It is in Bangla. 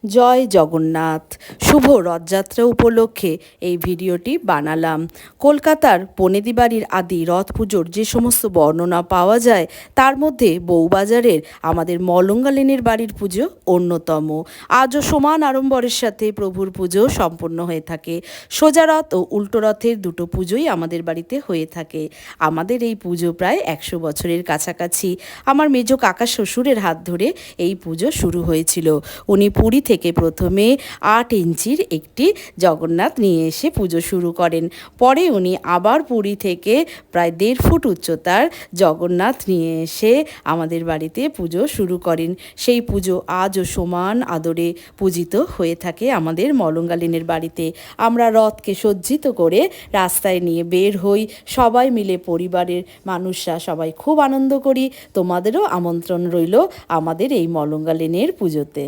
জয় জগন্নাথ। শুভ রথযাত্রা উপলক্ষে এই ভিডিওটি বানালাম। কলকাতার বনেদি বাড়ির আদি রথ পুজোর যে সমস্ত বর্ণনা পাওয়া যায় তার মধ্যে বউবাজারের আমাদের মলঙ্গা লেনের বাড়ির পুজো অন্যতম। আজও সমান আড়ম্বরের সাথে প্রভুর পুজো সম্পন্ন হয়ে থাকে। সোজা রথ ও উল্টো রথের দুটো পুজোই আমাদের বাড়িতে হয়ে থাকে। আমাদের এই পুজো প্রায় 100 বছরের কাছাকাছি। আমার মেজো কাকা শ্বশুরের হাত ধরে এই পুজো শুরু হয়েছিল। উনি পুরী থেকে প্রথমে 8 ইঞ্চির একটি জগন্নাথ নিয়ে এসে পুজো শুরু করেন। পরে উনি আবার পুরী থেকে প্রায় 1.5 ফুট উচ্চতার জগন্নাথ নিয়ে এসে আমাদের বাড়িতে পুজো শুরু করেন। সেই পুজো আজও সমান আদরে পূজিত হয়ে থাকে আমাদের মলঙ্গা লেনের বাড়িতে। আমরা রথকে সজ্জিত করে রাস্তায় নিয়ে বের হই, সবাই মিলে পরিবারের মানুষরা সবাই খুব আনন্দ করি। তোমাদেরও আমন্ত্রণ রইল আমাদের এই মলঙ্গা লেনের পুজোতে।